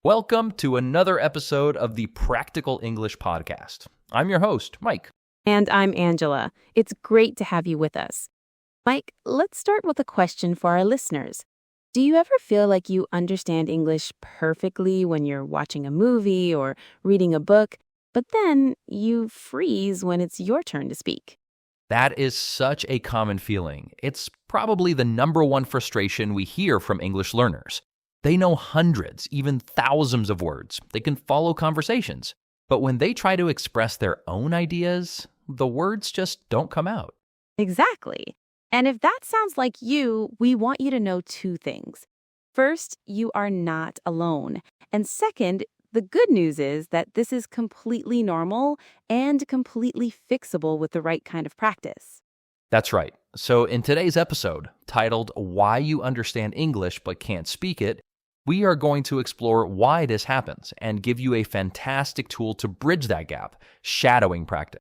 Welcome to another episode of the Practical English Podcast. I'm your host, Mike. And I'm Angela. It's great to have you with us. Mike, let's start with a question for our listeners. Do you ever feel like you understand English perfectly when you're watching a movie or reading a book, but then you freeze when it's your turn to speak? That is such a common feeling. It's probably the number one frustration we hear from English learners. They know hundreds, even thousands of words. They can follow conversations. But when they try to express their own ideas, the words just don't come out. Exactly. And if that sounds like you, we want you to know two things. First, you are not alone. And second, the good news is that this is completely normal and completely fixable with the right kind of practice. That's right. So in today's episode, titled Why You Understand English But Can't Speak It, we are going to explore why this happens and give you a fantastic tool to bridge that gap, shadowing practice.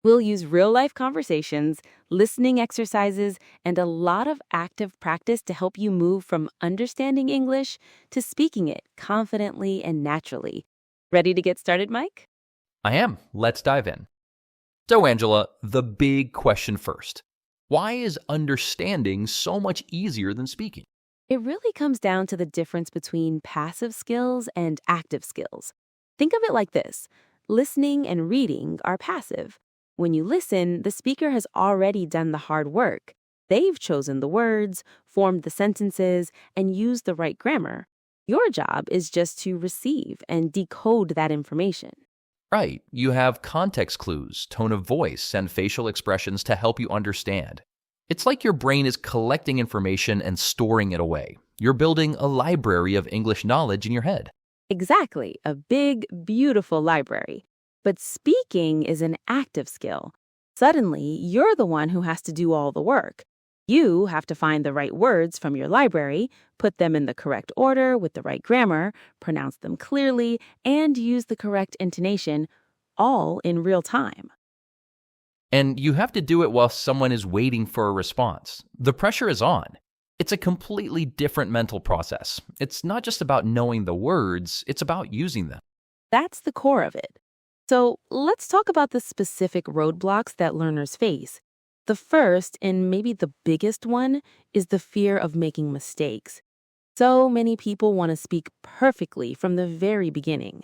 We'll use real-life conversations, listening exercises, and a lot of active practice to help you move from understanding English to speaking it confidently and naturally. Ready to get started, Mike? I am. Let's dive in. So, Angela, the big question first. Why is understanding so much easier than speaking? It really comes down to the difference between passive skills and active skills. Think of it like this. Listening and reading are passive. When you listen, the speaker has already done the hard work. They've chosen the words, formed the sentences, and used the right grammar. Your job is just to receive and decode that information. Right. You have context clues, tone of voice, and facial expressions to help you understand. It's like your brain is collecting information and storing it away. You're building a library of English knowledge in your head. Exactly, a big, beautiful library. But speaking is an active skill. Suddenly, you're the one who has to do all the work. You have to find the right words from your library, put them in the correct order with the right grammar, pronounce them clearly, and use the correct intonation, all in real time. And you have to do it while someone is waiting for a response. The pressure is on. It's a completely different mental process. It's not just about knowing the words, it's about using them. That's the core of it. So let's talk about the specific roadblocks that learners face. The first, and maybe the biggest one, is the fear of making mistakes. So many people want to speak perfectly from the very beginning.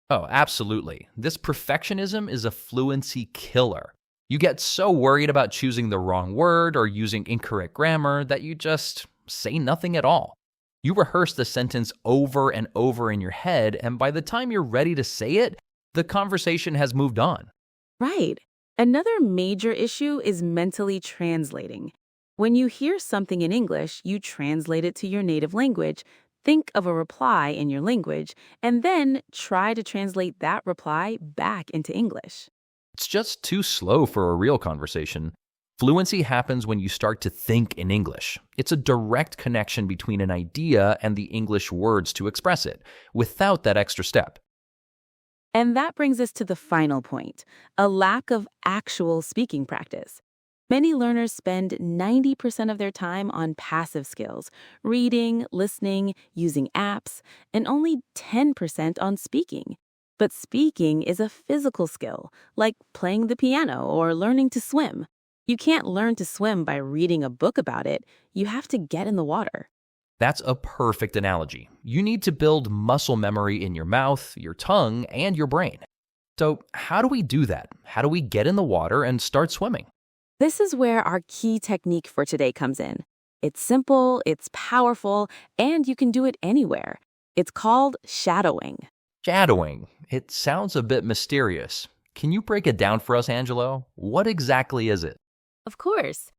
Oh, absolutely. This perfectionism is a fluency killer. You get so worried about choosing the wrong word or using incorrect grammar that you just say nothing at all. You rehearse the sentence over and over in your head, and by the time you're ready to say it, the conversation has moved on. Right. Another major issue is mentally translating. When you hear something in English, you translate it to your native language, think of a reply in your language, and then try to translate that reply back into English. It's just too slow for a real conversation. Fluency happens when you start to think in English. It's a direct connection between an idea and the English words to express it, without that extra step. And that brings us to the final point, a lack of actual speaking practice. Many learners spend 90% of their time on passive skills, reading, listening, using apps, and only 10% on speaking. But speaking is a physical skill, like playing the piano or learning to swim. You can't learn to swim by reading a book about it. You have to get in the water. That's a perfect analogy. You need to build muscle memory in your mouth, your tongue, and your brain. So how do we do that? How do we get in the water and start swimming? This is where our key technique for today comes in. It's simple, it's powerful, and you can do it anywhere. It's called shadowing. Shadowing. It sounds a bit mysterious. Can you break it down for us, Angelo? What exactly is it? Of course.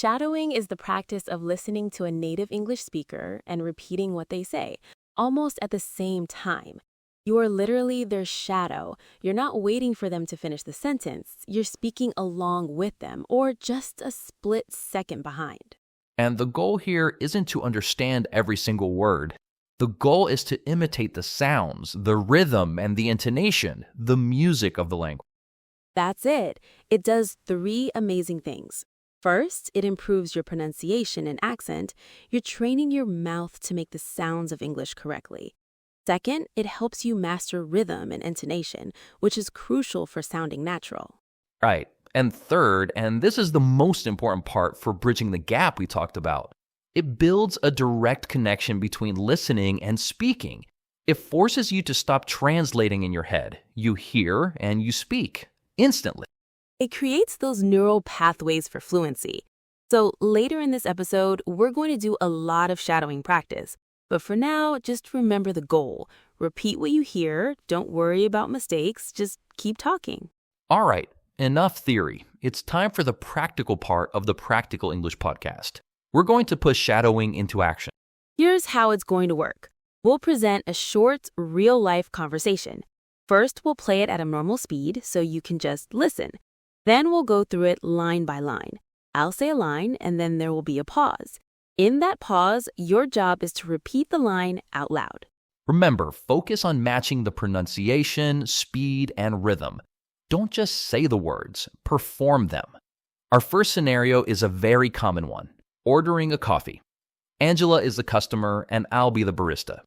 Shadowing is the practice of listening to a native English speaker and repeating what they say, almost at the same time. You are literally their shadow. You're not waiting for them to finish the sentence. You're speaking along with them, or just a split second behind. And the goal here isn't to understand every single word. The goal is to imitate the sounds, the rhythm, and the intonation, the music of the language. That's it. It does 3 amazing things. First, it improves your pronunciation and accent. You're training your mouth to make the sounds of English correctly. Second, it helps you master rhythm and intonation, which is crucial for sounding natural. Right. And third, and this is the most important part for bridging the gap we talked about, it builds a direct connection between listening and speaking. It forces you to stop translating in your head. You hear and you speak instantly. It creates those neural pathways for fluency. So later in this episode, we're going to do a lot of shadowing practice. But for now, just remember the goal. Repeat what you hear. Don't worry about mistakes. Just keep talking. All right, enough theory. It's time for the practical part of the Practical English podcast. We're going to put shadowing into action. Here's how it's going to work. We'll present a short, real-life conversation. First, we'll play it at a normal speed so you can just listen. Then we'll go through it line by line. I'll say a line, and then there will be a pause. In that pause, your job is to repeat the line out loud. Remember, focus on matching the pronunciation, speed, and rhythm. Don't just say the words, perform them. Our first scenario is a very common one, ordering a coffee. Angela is the customer, and I'll be the barista.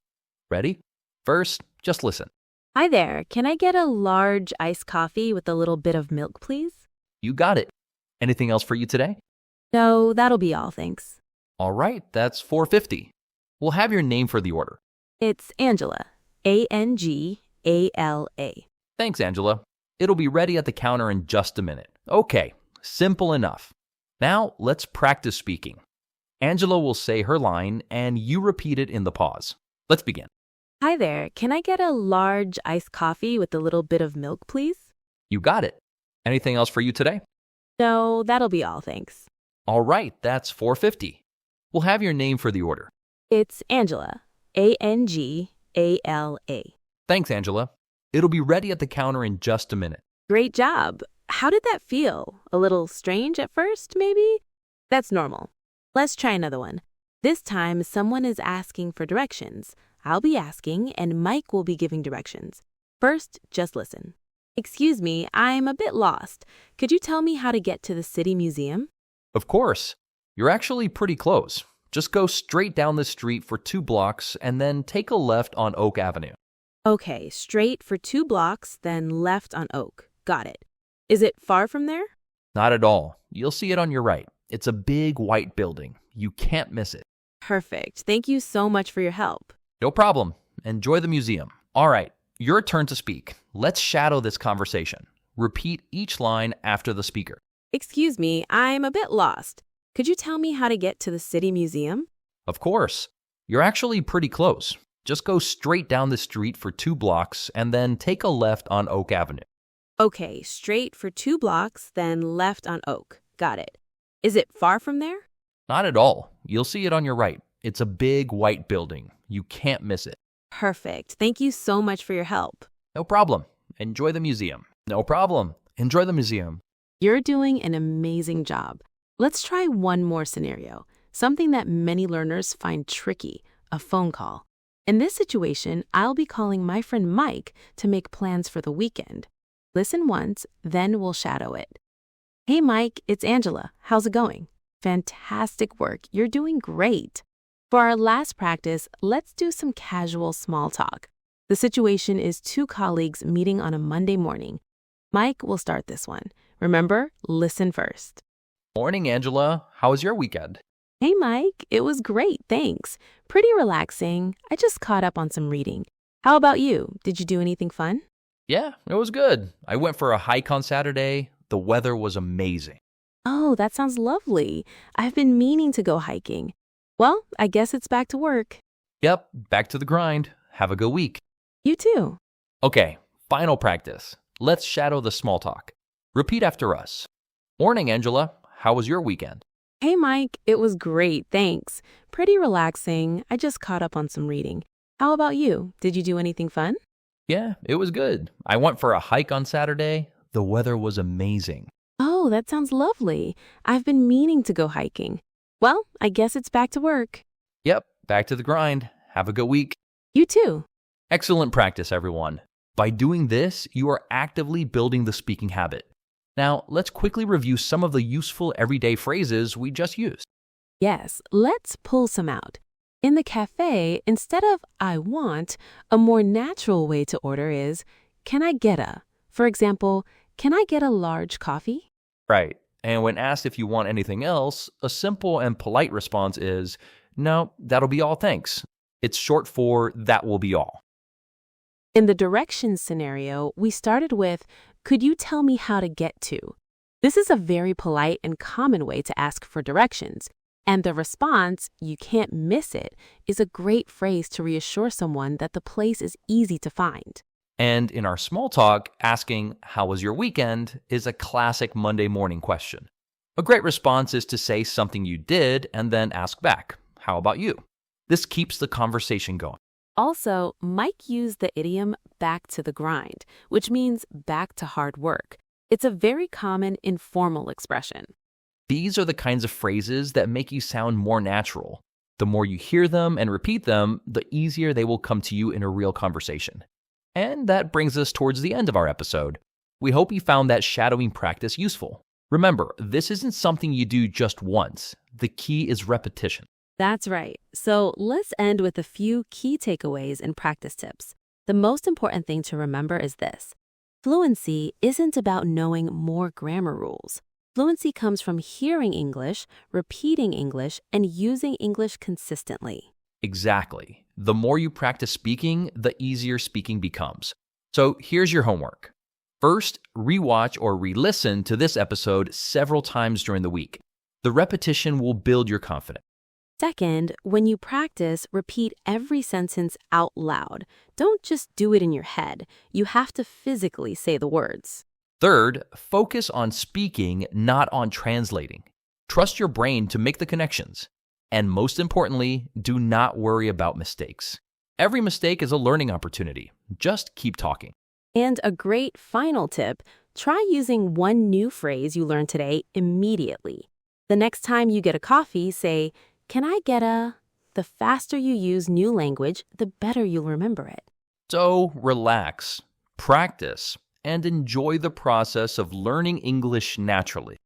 Ready? First, just listen. Hi there, can I get a large iced coffee with a little bit of milk, please? You got it. Anything else for you today? No, that'll be all, thanks. All right, that's $4.50. We'll have your name for the order. It's Angela, Angala. Thanks, Angela. It'll be ready at the counter in just a minute. Okay, simple enough. Now, let's practice speaking. Angela will say her line, and you repeat it in the pause. Let's begin. Hi there, can I get a large iced coffee with a little bit of milk, please? You got it. Anything else for you today? No, that'll be all, thanks. All right, that's $4.50. We'll have your name for the order. It's Angela, Angala. Thanks, Angela. It'll be ready at the counter in just a minute. Great job. How did that feel? A little strange at first, maybe? That's normal. Let's try another one. This time, someone is asking for directions. I'll be asking, and Mike will be giving directions. First, just listen. Excuse me, I'm a bit lost. Could you tell me how to get to the City Museum? Of course. You're actually pretty close. Just go straight down the street for 2 blocks and then take a left on Oak Avenue. Okay, straight for 2 blocks, then left on Oak. Got it. Is it far from there? Not at all. You'll see it on your right. It's a big white building. You can't miss it. Perfect. Thank you so much for your help. No problem. Enjoy the museum. All right, your turn to speak. Let's shadow this conversation. Repeat each line after the speaker. Excuse me, I'm a bit lost. Could you tell me how to get to the City Museum? Of course. You're actually pretty close. Just go straight down the street for 2 blocks and then take a left on Oak Avenue. Okay, straight for 2 blocks, then left on Oak. Got it. Is it far from there? Not at all. You'll see it on your right. It's a big white building. You can't miss it. Perfect. Thank you so much for your help. No problem. Enjoy the museum. No problem. Enjoy the museum. You're doing an amazing job. Let's try one more scenario, something that many learners find tricky, a phone call. In this situation, I'll be calling my friend Mike to make plans for the weekend. Listen once, then we'll shadow it. Hey Mike, it's Angela. How's it going? Fantastic work. You're doing great. For our last practice, let's do some casual small talk. The situation is 2 colleagues meeting on a Monday morning. Mike will start this one. Remember, listen first. Morning, Angela. How was your weekend? Hey Mike, it was great, thanks. Pretty relaxing. I just caught up on some reading. How about you? Did you do anything fun? Yeah, it was good. I went for a hike on Saturday. The weather was amazing. Oh, that sounds lovely. I've been meaning to go hiking. Well, I guess it's back to work. Yep, back to the grind. Have a good week. You too. Okay, final practice. Let's shadow the small talk. Repeat after us. Morning, Angela. How was your weekend? Hey Mike, it was great, thanks. Pretty relaxing. I just caught up on some reading. How about you? Did you do anything fun? Yeah, it was good. I went for a hike on Saturday. The weather was amazing. Oh, that sounds lovely. I've been meaning to go hiking. Well, I guess it's back to work. Yep, back to the grind. Have a good week. You too. Excellent practice, everyone. By doing this, you are actively building the speaking habit. Now, let's quickly review some of the useful everyday phrases we just used. Yes, let's pull some out. In the cafe, instead of I want, a more natural way to order is, can I get a? For example, can I get a large coffee? Right. And when asked if you want anything else, a simple and polite response is, no, that'll be all, thanks. It's short for that will be all. In the directions scenario, we started with, could you tell me how to get to? This is a very polite and common way to ask for directions. And the response, you can't miss it, is a great phrase to reassure someone that the place is easy to find. And in our small talk, asking, how was your weekend, is a classic Monday morning question. A great response is to say something you did and then ask back, how about you? This keeps the conversation going. Also, Mike used the idiom back to the grind, which means back to hard work. It's a very common informal expression. These are the kinds of phrases that make you sound more natural. The more you hear them and repeat them, the easier they will come to you in a real conversation. And that brings us towards the end of our episode. We hope you found that shadowing practice useful. Remember, this isn't something you do just once. The key is repetition. That's right. So let's end with a few key takeaways and practice tips. The most important thing to remember is this. Fluency isn't about knowing more grammar rules. Fluency comes from hearing English, repeating English, and using English consistently. Exactly. The more you practice speaking, the easier speaking becomes. So here's your homework. First, rewatch or re-listen to this episode several times during the week. The repetition will build your confidence. Second, when you practice, repeat every sentence out loud. Don't just do it in your head. You have to physically say the words. Third, focus on speaking, not on translating. Trust your brain to make the connections. And most importantly, do not worry about mistakes. Every mistake is a learning opportunity. Just keep talking. And a great final tip, try using one new phrase you learned today immediately. The next time you get a coffee, say, can I get a? The faster you use new language, the better you'll remember it. So relax, practice, and enjoy the process of learning English naturally.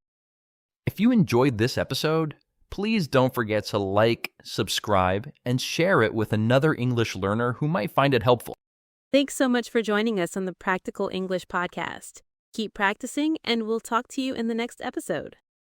If you enjoyed this episode, please don't forget to like, subscribe, and share it with another English learner who might find it helpful. Thanks so much for joining us on the Practical English Podcast. Keep practicing, and we'll talk to you in the next episode.